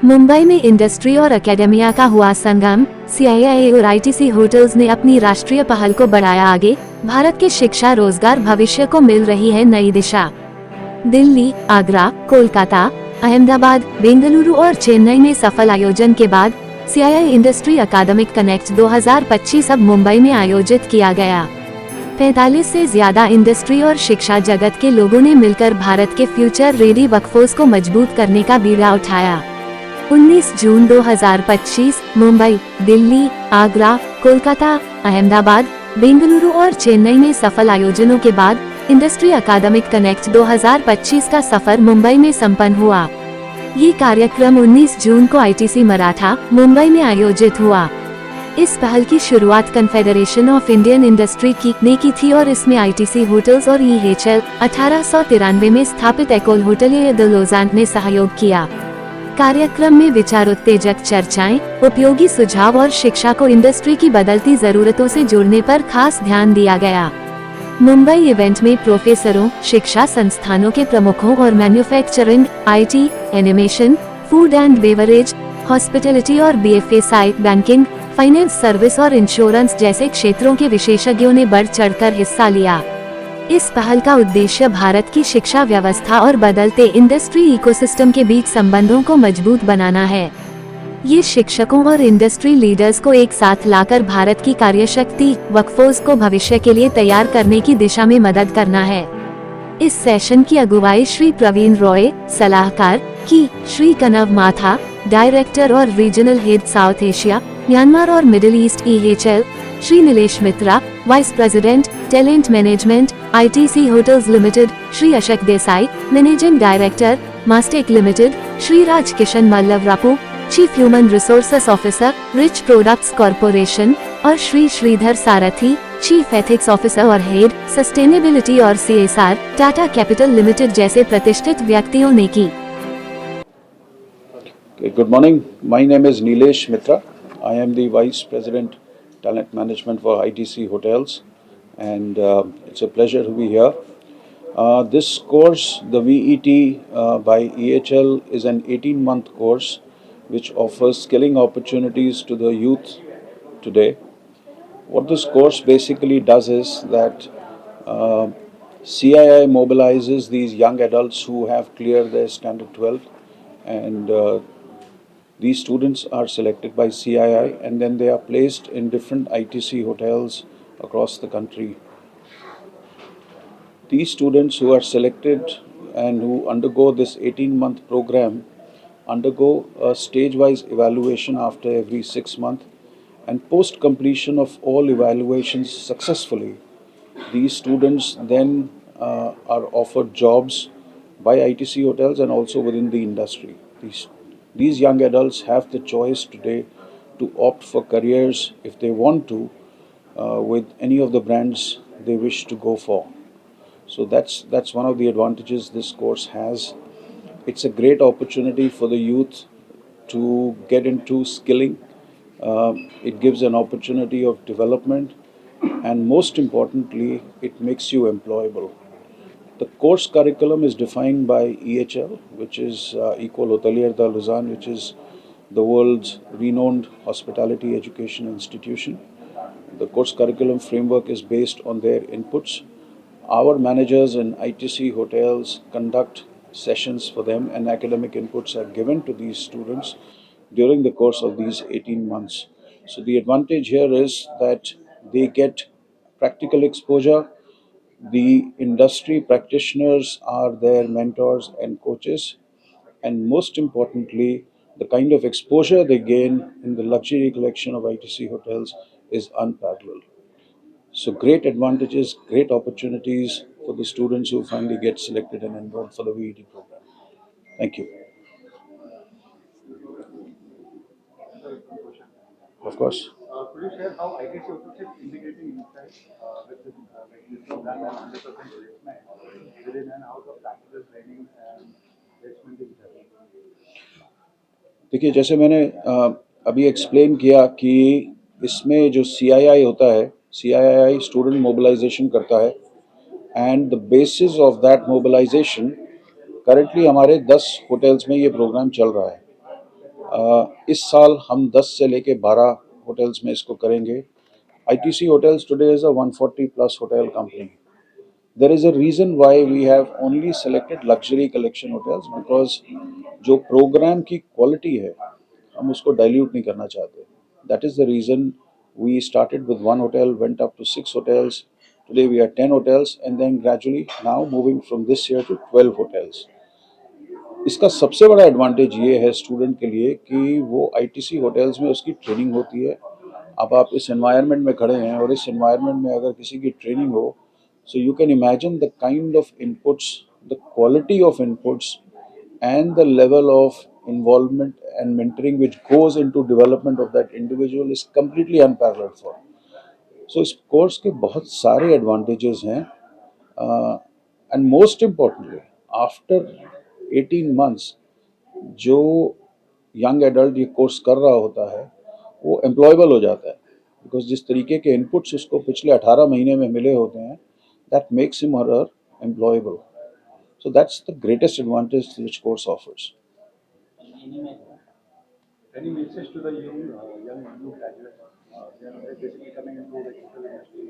मुंबई में इंडस्ट्री और एकेडमिया का हुआ संगम। सीआईआई और आईटीसी होटल्स ने अपनी राष्ट्रीय पहल को बढ़ाया आगे। भारत के शिक्षा रोजगार भविष्य को मिल रही है नई दिशा। दिल्ली, आगरा, कोलकाता, अहमदाबाद, बेंगलुरु और चेन्नई में सफल आयोजन के बाद सीआईआई इंडस्ट्री अकादमिक कनेक्ट 2025 अब मुंबई में आयोजित किया गया। 45 से ज्यादा इंडस्ट्री और शिक्षा जगत के लोगों ने मिलकर भारत के फ्यूचर रेडी वर्कफोर्स को मजबूत करने का बीड़ा उठाया। 19 जून 2025 मुंबई, दिल्ली, आगरा, कोलकाता, अहमदाबाद, बेंगलुरु और चेन्नई में सफल आयोजनों के बाद इंडस्ट्री अकादमिक कनेक्ट 2025 का सफर मुंबई में संपन्न हुआ। ये कार्यक्रम 19 जून को आईटीसी मराठा, मुंबई में आयोजित हुआ। इस पहल की शुरुआत कन्फेडरेशन ऑफ इंडियन इंडस्ट्री ने की थी और इसमें आईटीसी होटल्स और ईएचएल 1893 में स्थापित एकोल होटलियर द लोजान ने सहयोग किया। कार्यक्रम में विचार उत्तेजक चर्चाएं, उपयोगी सुझाव और शिक्षा को इंडस्ट्री की बदलती जरूरतों से जोड़ने पर खास ध्यान दिया गया। मुंबई इवेंट में प्रोफेसरों, शिक्षा संस्थानों के प्रमुखों और manufacturing, IT, animation, food and beverage, hospitality और बीएफएसआई, बैंकिंग, फाइनेंस सर्विस और इंश्योरेंस जैसे क्षेत्रों के विशेषज्ञों ने बढ़ चढ़कर हिस्सा लिया। इस पहल का उद्देश्य भारत की शिक्षा व्यवस्था और बदलते इंडस्ट्री इकोसिस्टम के बीच संबंधों को मजबूत बनाना है। ये शिक्षकों और इंडस्ट्री लीडर्स को एक साथ लाकर भारत की कार्यशक्ति वर्कफोर्स को भविष्य के लिए तैयार करने की दिशा में मदद करना है। इस सेशन की अगुवाई श्री प्रवीण रॉय, सलाहकार, की श्री कनव माथा, डायरेक्टर और regional head South Asia, Myanmar और Middle East EHL, Shri Nilesh Mitra, vice president, talent management, ITC hotels limited, Shri Ashok Desai, managing director, Mastek limited, Shri Raj Kishan Mallavarapu, chief human resources officer, rich products corporation, और Shri Sridhar Sarathi, chief ethics officer और हेड सस्टेनेबिलिटी और CSR, Tata capital limited जैसे प्रतिष्ठित व्यक्तियों ने की। Good morning. My name is Nilesh Mitra. I am the Vice President, Talent Management for ITC Hotels, and it's a pleasure to be here. This course, the VET by EHL, is an 18-month course which offers skilling opportunities to the youth today. What this course basically does is that CII mobilizes these young adults who have cleared their Standard 12, and these students are selected by CII and then they are placed in different ITC hotels across the country. These students who are selected and who undergo this 18-month program undergo a stage-wise evaluation after every 6 months, and post completion of all evaluations successfully, these students then are offered jobs by ITC hotels and also within the industry. These young adults have the choice today to opt for careers if they want to with any of the brands they wish to go for. So that's one of the advantages this course has. It's a great opportunity for the youth to get into skilling. It gives an opportunity of development, and most importantly, it makes you employable. The course curriculum is defined by EHL, which is École, hôtelière de Lausanne, which is the world's renowned hospitality education institution. The course curriculum framework is based on their inputs. Our managers in ITC hotels conduct sessions for them, and academic inputs are given to these students during the course of these 18 months. So the advantage here is that they get practical exposure. The industry practitioners are their mentors and coaches, and most importantly, the kind of exposure they gain in the luxury collection of ITC hotels is unparalleled. So great advantages, great opportunities for the students who finally get selected and enrolled for the VET program. Thank you. Of course. Could you share how ITC hotels is integrating insights with this program and 100% placement within and out of practical training and placement is happening? देखिए, जैसे मैंने अभी explain किया कि इसमें जो CII होता है, CII स्टूडेंट मोबिलाइजेशन करता है, and the basis of that mobilisation currently हमारे 10 होटल्स में ये प्रोग्राम चल रहा है, इस साल हम 10 से लेके 12 होटल्स में इसको करेंगे. ITC Hotels today is a 140 plus hotel company. There is a reason why we have only selected luxury collection hotels because जो प्रोग्राम की क्वालिटी है हम उसको डाइल्यूट नहीं करना चाहते. That is the reason we started with one hotel, went up to 6 hotels. Today we are 10 hotels and then gradually now moving from this year to 12 hotels. इसका सबसे बड़ा एडवांटेज ये है स्टूडेंट के लिए कि वो आईटीसी होटल्स में उसकी ट्रेनिंग होती है. अब आप इस एनवायरनमेंट में खड़े हैं और इस एनवायरनमेंट में अगर किसी की ट्रेनिंग हो, so you can imagine the kind of inputs, the quality of inputs and the level of involvement and mentoring which goes into development of that individual is completely unparalleled for. So इस course के बहुत सारे advantages हैं and most importantly after 18 months जो young adult ये course कर रहा होता है वो एम्प्लॉयबल हो जाता है बिकॉज जिस तरीके के इनपुट्स उसको पिछले 18 महीने में मिले होते हैं दैट मेक्स हिम और हर employable. So that's the greatest advantage which course offers. Any message to the young new graduates? They are basically coming into the hotel industry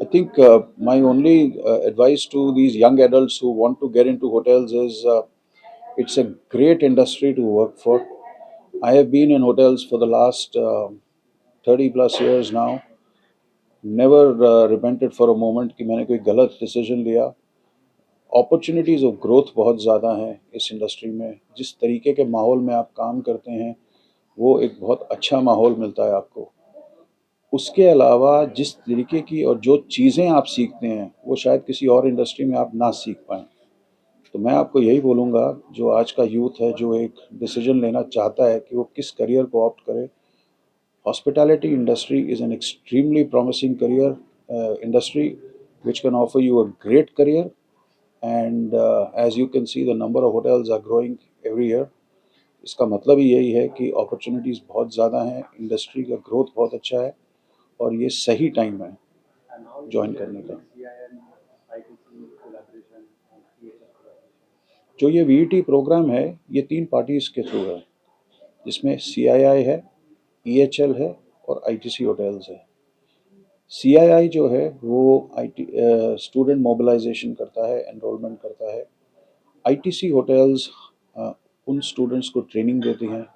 I think my only advice to these young adults who want to get into hotels is it's a great industry to work for. I have been in hotels for the last 30 plus years now. Never repented for a moment कि मैंने कोई गलत decision लिया. Opportunities of growth बहुत ज़्यादा हैं इस industry में. जिस तरीके के माहौल में आप काम करते हैं वो एक बहुत अच्छा माहौल मिलता है आपको. उसके अलावा जिस तरीके की और जो चीज़ें आप सीखते हैं वो शायद किसी और इंडस्ट्री में आप ना सीख पाएँ. तो मैं आपको यही बोलूँगा जो आज का यूथ है जो एक डिसीजन लेना चाहता है कि वो किस करियर को ऑप्ट करे. Hospitality industry is an extremely promising career industry which can offer you a great career. And as you can see the number of hotels are growing every year. इसका मतलब ही यही है कि अपॉर्चुनिटीज़ बहुत ज़्यादा हैं, इंडस्ट्री का ग्रोथ बहुत अच्छा है और ये सही टाइम है ज्वाइन करने का. जो ये वीईटी प्रोग्राम है ये 3 पार्टीज़ के थ्रू है जिसमें सीआईआई है, ईएचएल है और आईटीसी होटल्स है. सीआईआई जो है वो आईटी स्टूडेंट मोबिलाइजेशन करता है, एनरोलमेंट करता है. आईटीसी होटल्स उन स्टूडेंट्स को ट्रेनिंग देती हैं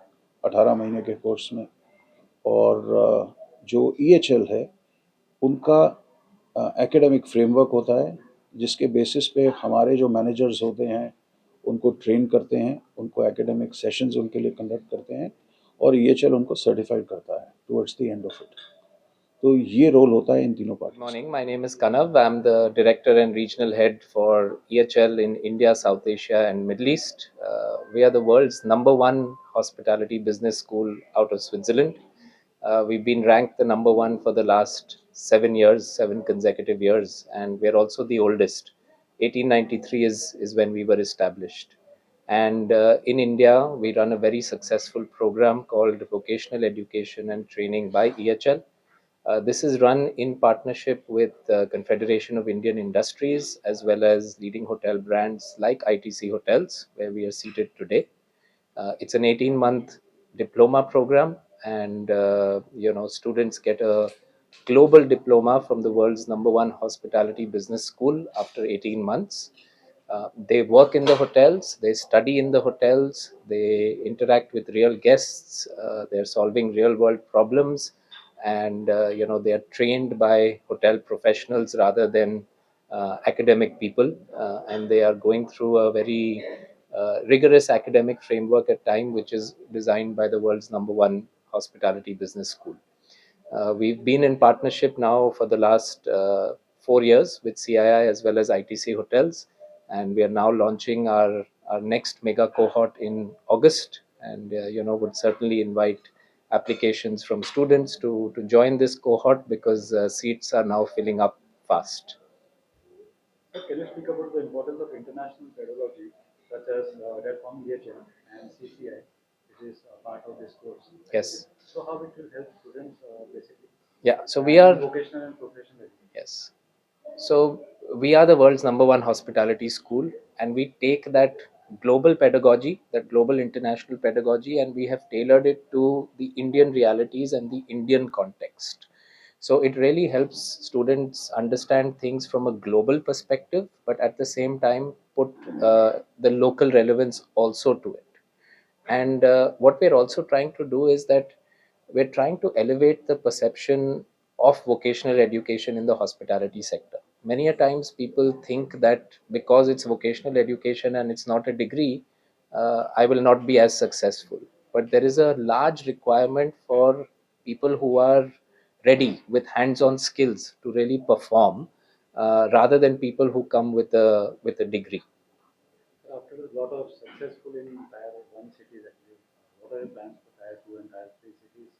18 महीने के कोर्स में. और जो ईएचएल है उनका एकेडमिक फ्रेमवर्क होता है जिसके बेसिस पे हमारे जो मैनेजर्स होते हैं उनको ट्रेन करते हैं, उनको एकेडमिक सेशंस उनके लिए कंडक्ट करते हैं और ईएचएल उनको सर्टिफाइड करता है towards the end of it. तो ये रोल होता है इन तीनों party. Good morning, my name is Kanav. I'm the director and regional head for EHL in India, South Asia and Middle East. We are the world's #1 hospitality business school out of Switzerland. We've been ranked the #1 for the last 7 years, 7 consecutive years, and we're also the oldest. 1893 is when we were established. And in India, we run a very successful program called Vocational Education and Training by EHL. This is run in partnership with the Confederation of Indian Industries as well as leading hotel brands like ITC Hotels, where we are seated today. It's an 18-month diploma program, and students get a global diploma from the world's #1 hospitality business school after 18 months. They work in the hotels, they study in the hotels, they interact with real guests, they're solving real world problems, and they are trained by hotel professionals rather than academic people, and they are going through a very rigorous academic framework at time which is designed by the world's #1 hospitality business school. We've been in partnership now for the last 4 years with CII as well as ITC Hotels, and we are now launching our next mega cohort in August, and would certainly invite applications from students to join this cohort because seats are now filling up fast. Can you speak about the importance of international pedagogy, such as that from EHL and CCI, which is part of this course? Yes. So how it will help students basically? Yeah. So we are vocational and professional education. Yes. So we are the world's #1 hospitality school, and we take that global pedagogy, that global international pedagogy, and we have tailored it to the Indian realities and the Indian context. So it really helps students understand things from a global perspective, but at the same time put the local relevance also to it. And what we're also trying to do is that we're trying to elevate the perception of vocational education in the hospitality sector. Many a times people think that because it's vocational education and it's not a degree, I will not be as successful. But there is a large requirement for people who are ready with hands-on skills to really perform, rather than people who come with a degree. After a lot of successful in tier 1 cities, actually, what are your plans for tier 2 and tier 3 cities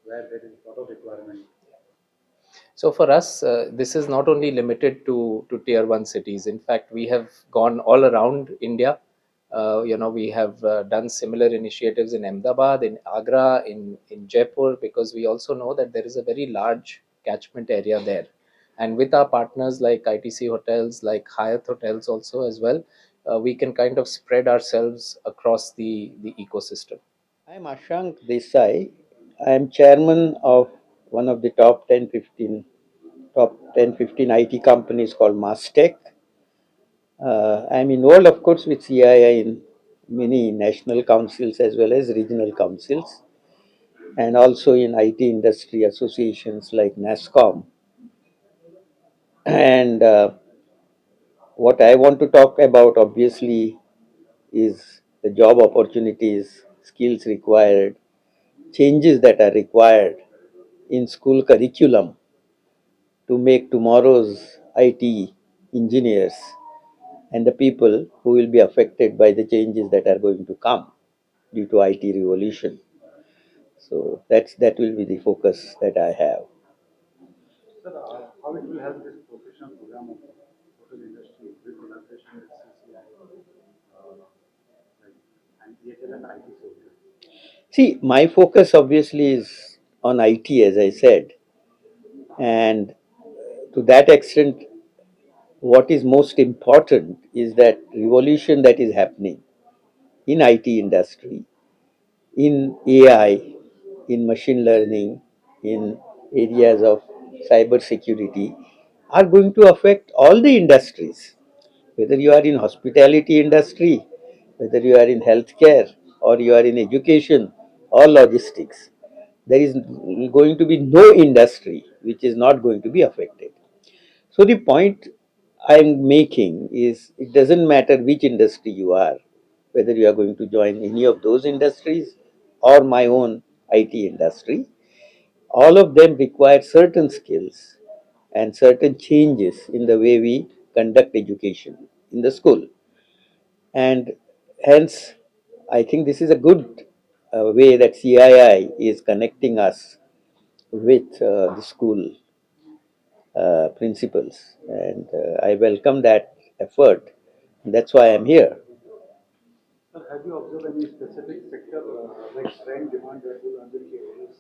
where there is a lot of requirement? So for us, this is not only limited to tier one cities. In fact, we have gone all around India. We have done similar initiatives in Ahmedabad, in Agra, in Jaipur, because we also know that there is a very large catchment area there. And with our partners like ITC hotels, like Hyatt hotels also as well, we can kind of spread ourselves across the ecosystem. I'm Ashank Desai. I'm chairman of one of the top 10 15 IT companies called Mastech. I'm involved, of course, with CII in many national councils as well as regional councils, and also in IT industry associations like NASSCOM. And what I want to talk about, obviously, is the job opportunities, skills required, changes that are required in school curriculum to make tomorrow's IT engineers and the people who will be affected by the changes that are going to come due to IT revolution. So that will be the focus that I have. Sir, how it will help this professional program of hotel industry with collaboration with CCI like, and EHL and ITC? See, my focus obviously is on IT, as I said, and to that extent, what is most important is that revolution that is happening in IT industry, in AI, in machine learning, in areas of cyber security are going to affect all the industries, whether you are in hospitality industry, whether you are in healthcare, or you are in education or logistics. There is going to be no industry which is not going to be affected. So the point I'm making is it doesn't matter which industry you are, whether you are going to join any of those industries or my own IT industry, all of them require certain skills and certain changes in the way we conduct education in the school. And hence, I think this is a good way that CII is connecting us with the school principles. And I welcome that effort. That's why I'm here. Sir, have you observed any specific sector like trend demand that will undergo this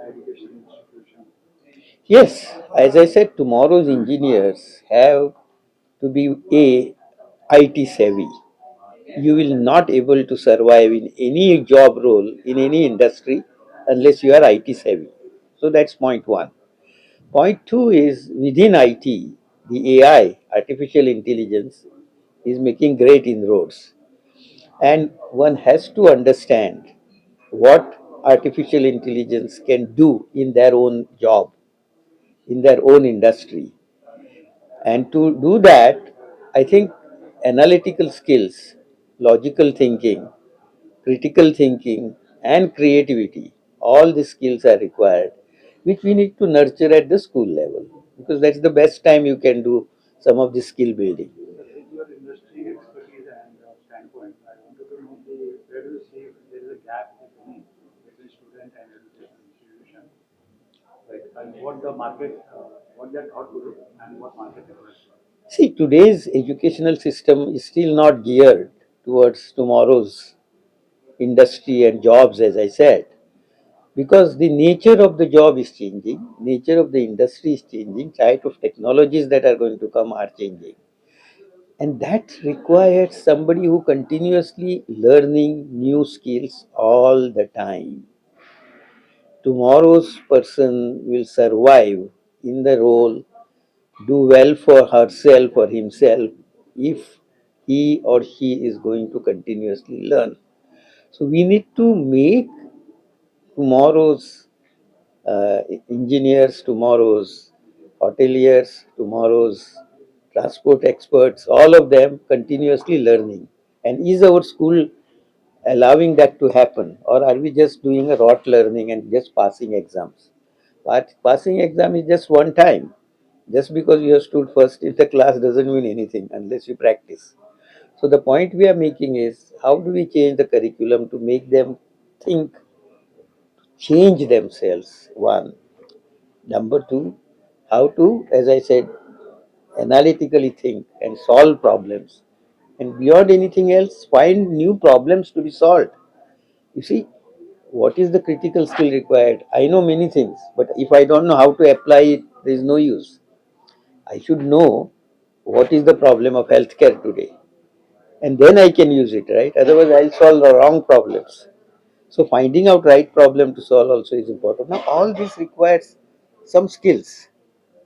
education institution? Yes, as I said, tomorrow's engineers have to be IT savvy. You will not able to survive in any job role in any industry unless you are IT savvy. So that's point one. Point two is within IT, the AI, artificial intelligence, is making great inroads. And one has to understand what artificial intelligence can do in their own job, in their own industry. And to do that, I think analytical skills, logical thinking, critical thinking, and creativity, all these skills are required, which we need to nurture at the school level because that's the best time you can do some of the skill building. Sir, with your industry expertise and standpoint, I wanted to know where do you see there is a gap, if any, between student and education institution? Like, and what the market, what they are taught to do, and what market requires. See, today's educational system is still not geared towards tomorrow's industry and jobs, as I said, because the nature of the job is changing, nature of the industry is changing, type of technologies that are going to come are changing. And that requires somebody who continuously learning new skills all the time. Tomorrow's person will survive in the role, do well for herself or himself if he or she is going to continuously learn. So we need to make tomorrow's engineers, tomorrow's hoteliers, tomorrow's transport experts, all of them continuously learning. And is our school allowing that to happen, or are we just doing a rote learning and just passing exams? But passing exam is just one time. Just because you have stood first in the class doesn't mean anything unless you practice. So the point we are making is how do we change the curriculum to make them think, change themselves? One. Number two, how to, as I said, analytically think and solve problems. And beyond anything else, find new problems to be solved. You see, what is the critical skill required? I know many things, but if I don't know how to apply it, there is no use. I should know what is the problem of healthcare today, and then I can use it, right? Otherwise, I'll solve the wrong problems. So, finding out right problem to solve also is important. Now, all this requires some skills,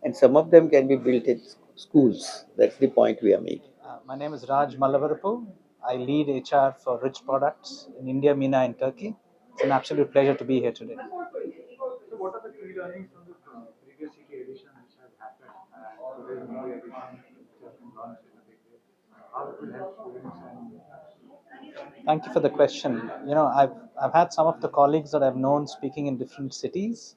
and some of them can be built in schools. That's the point we are making. My name is Raj Mallavarappu. I lead HR for Rich Products in India, MENA, and Turkey. It's an absolute pleasure to be here today. So what are the key learnings from the previous city edition which have happened and today's new edition which has been launched in a big way? How it will help students and Thank you for the question. I've had some of the colleagues that I've known speaking in different cities,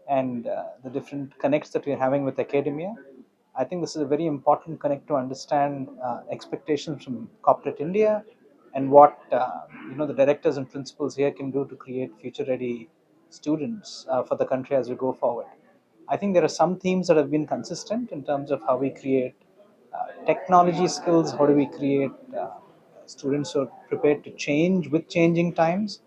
and the different connects that we're having with academia. I think this is a very important connect to understand expectations from corporate India and what the directors and principals here can do to create future-ready students for the country as we go forward. I think there are some themes that have been consistent in terms of how we create technology skills, how do we create students who are prepared to change with changing times,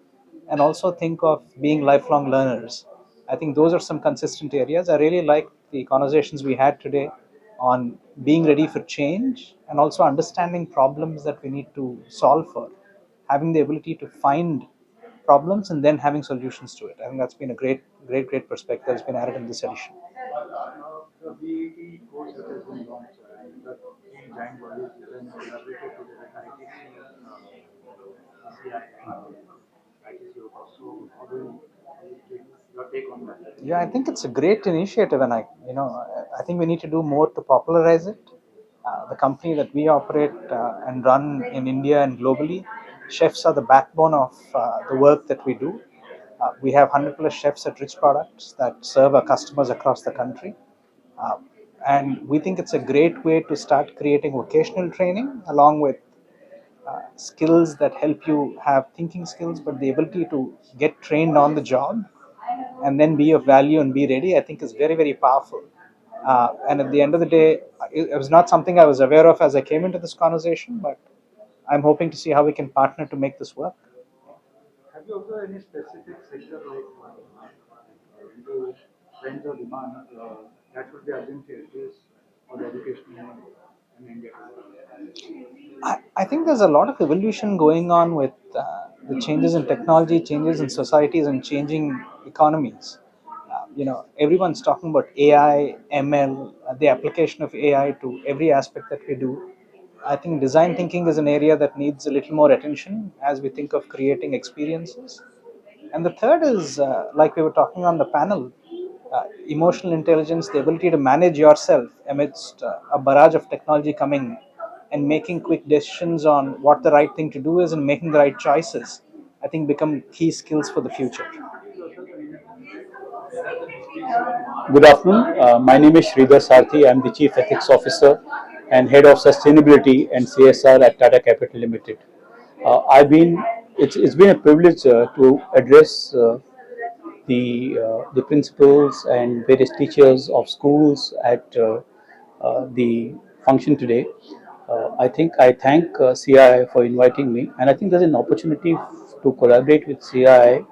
and also think of being lifelong learners. I think those are some consistent areas. I really like the conversations we had today on being ready for change and also understanding problems that we need to solve for, having the ability to find problems and then having solutions to it. I think that's been a great perspective that's been added in this edition. the BET course that has been launched and the three giant bodies then collaborated together with ITC, CCI and ITC. So how do you take your take on that? Yeah, I think it's a great initiative, and I think we need to do more to popularize it. The company that we operate and run in India and globally, chefs are the backbone of the work that we do. We have 100 plus chefs at Rich Products that serve our customers across the country. Uh, and we think it's a great way to start creating vocational training along with skills that help you have thinking skills, but the ability to get trained on the job and then be of value and be ready, I think is very powerful. And at the end of the day, it was not something I was aware of as I came into this conversation, but I'm hoping to see how we can partner to make this work. Have you observed any specific sector like into trends or demand that would be advantageous for the education in India? I think there's a lot of evolution going on with the changes in technology, changes in societies, and changing economies. Everyone's talking about AI, ML, the application of AI to every aspect that we do. I think design thinking is an area that needs a little more attention as we think of creating experiences. And the third is, like we were talking on the panel, emotional intelligence, the ability to manage yourself amidst a barrage of technology coming and making quick decisions on what the right thing to do is and making the right choices, I think become key skills for the future. Good afternoon. My name is Sridhar Sarthi. I'm the Chief Ethics Officer and Head of Sustainability and CSR at Tata Capital Limited. It's been a privilege to address the principals and various teachers of schools at the function today. I thank CII for inviting me, and I think there's an opportunity to collaborate with CII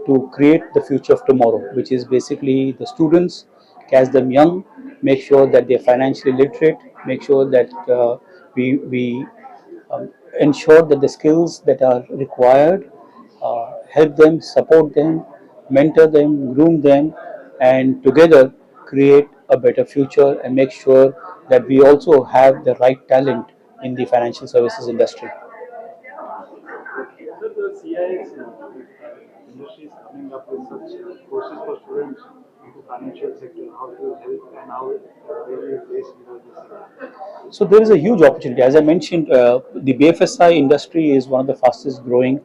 to create the future of tomorrow, which is basically the students, catch them young, make sure that they're financially literate, make sure that we ensure that the skills that are required, help them, support them, mentor them, groom them, and together create a better future and make sure that we also have the right talent in the financial services industry. So the CIS industry is coming up with such courses for students into financial sector. How do you help and how will you face this? So there is a huge opportunity. As I mentioned, the BFSI industry is one of the fastest growing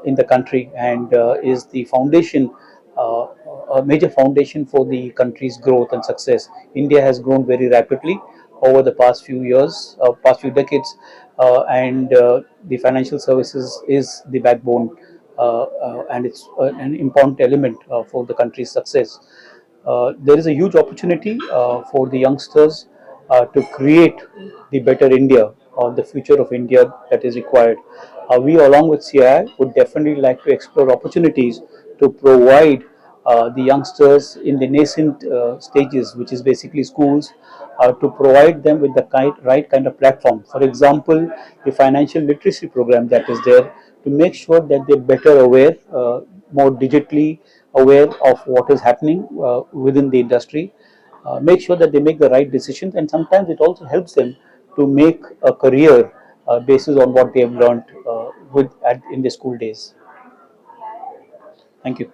in the country and is the foundation, uh, a major foundation for the country's growth and success. India has grown very rapidly over the past few years, past few decades, and the financial services is the backbone, and it's an important element for the country's success. There is a huge opportunity for the youngsters to create the better India or the future of India that is required. We, along with CII, would definitely like to explore opportunities to provide the youngsters in the nascent stages, which is basically schools, to provide them with the right kind of platform. For example, the financial literacy program that is there to make sure that they're better aware, more digitally aware of what is happening within the industry, make sure that they make the right decisions, and sometimes it also helps them to make a career basis on what they have learned in the school days. Thank you.